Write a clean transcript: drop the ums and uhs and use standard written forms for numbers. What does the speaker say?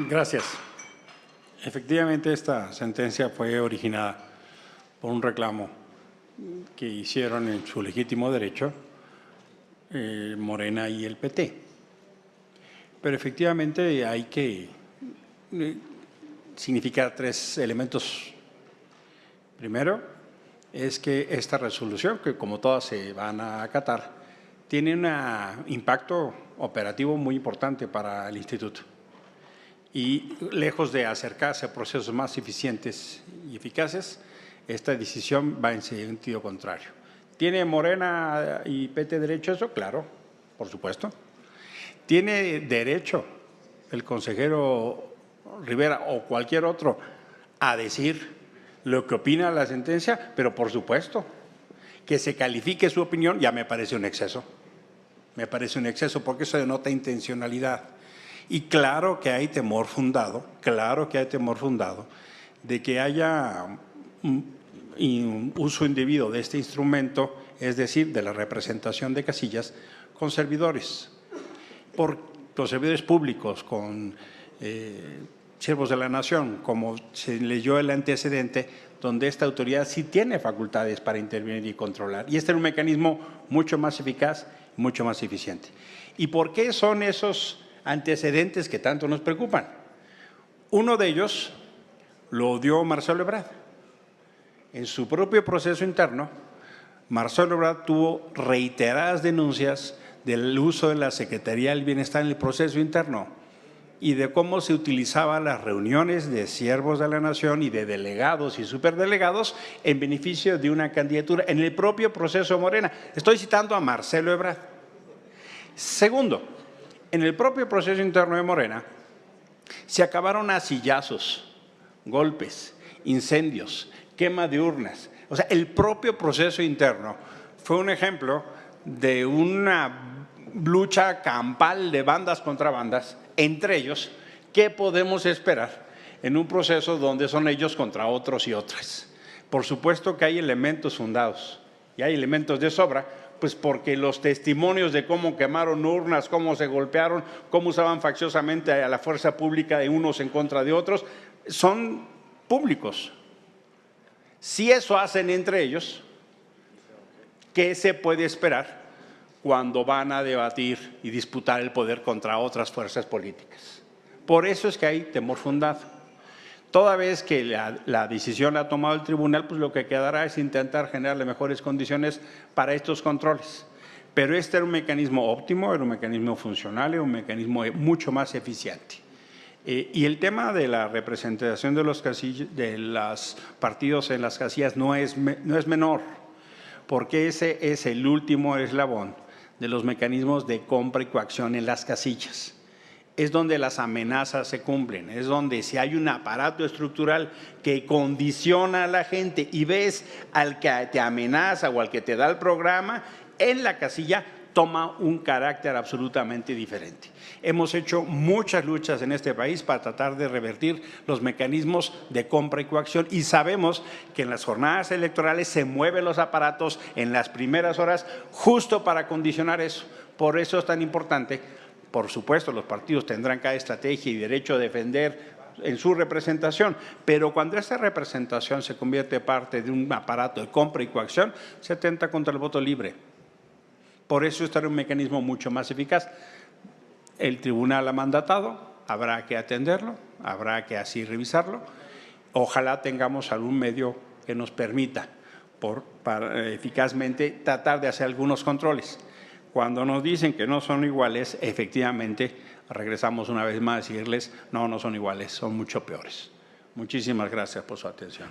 Gracias. Efectivamente, esta sentencia fue originada por un reclamo que hicieron en su legítimo derecho Morena y el PT. Pero efectivamente hay que significar tres elementos. Primero, es que esta resolución, que como todas se van a acatar, tiene un impacto operativo muy importante para el Instituto. Y lejos de acercarse a procesos más eficientes y eficaces, esta decisión va en sentido contrario. ¿Tiene Morena y PT derecho a eso? Claro, por supuesto. ¿Tiene derecho el consejero Rivera o cualquier otro a decir lo que opina la sentencia? Pero por supuesto, que se califique su opinión ya me parece un exceso. Me parece un exceso porque eso denota intencionalidad. Y claro que hay temor fundado, de que haya un uso indebido de este instrumento, es decir, de la representación de casillas con servidores, con servidores públicos, con siervos de la nación, como se leyó el antecedente, donde esta autoridad sí tiene facultades para intervenir y controlar. Y este es un mecanismo mucho más eficaz, mucho más eficiente. ¿Y por qué son esos antecedentes que tanto nos preocupan? Uno de ellos lo dio Marcelo Ebrard. En su propio proceso interno, Marcelo Ebrard tuvo reiteradas denuncias del uso de la Secretaría del Bienestar en el proceso interno y de cómo se utilizaban las reuniones de siervos de la nación y de delegados y superdelegados en beneficio de una candidatura en el propio proceso Morena. Estoy citando a Marcelo Ebrard. Segundo, en el propio proceso interno de Morena se acabaron a sillazos, golpes, incendios, quema de urnas. O sea, el propio proceso interno fue un ejemplo de una lucha campal de bandas contra bandas, entre ellos. ¿Qué podemos esperar en un proceso donde son ellos contra otros y otras? Por supuesto que hay elementos fundados y hay elementos de sobra, pues porque los testimonios de cómo quemaron urnas, cómo se golpearon, cómo usaban facciosamente a la fuerza pública de unos en contra de otros, son públicos. Si eso hacen entre ellos, ¿qué se puede esperar cuando van a debatir y disputar el poder contra otras fuerzas políticas? Por eso es que hay temor fundado. Toda vez que la decisión la ha tomado el tribunal, pues lo que quedará es intentar generarle mejores condiciones para estos controles. Pero este era un mecanismo óptimo, era un mecanismo funcional, era un mecanismo mucho más eficiente. Y el tema de la representación de los partidos en las casillas no es menor, porque ese es el último eslabón de los mecanismos de compra y coacción en las casillas. Es donde las amenazas se cumplen, es donde si hay un aparato estructural que condiciona a la gente y ves al que te amenaza o al que te da el programa, en la casilla toma un carácter absolutamente diferente. Hemos hecho muchas luchas en este país para tratar de revertir los mecanismos de compra y coacción y sabemos que en las jornadas electorales se mueven los aparatos en las primeras horas justo para condicionar eso. Por eso es tan importante. Por supuesto, los partidos tendrán cada estrategia y derecho a defender en su representación, pero cuando esa representación se convierte parte de un aparato de compra y coacción, se atenta contra el voto libre. Por eso estará un mecanismo mucho más eficaz. El tribunal ha mandatado, habrá que atenderlo, habrá que así revisarlo. Ojalá tengamos algún medio que nos permita para eficazmente tratar de hacer algunos controles. Cuando nos dicen que no son iguales, efectivamente, regresamos una vez más a decirles, no son iguales, son mucho peores. Muchísimas gracias por su atención.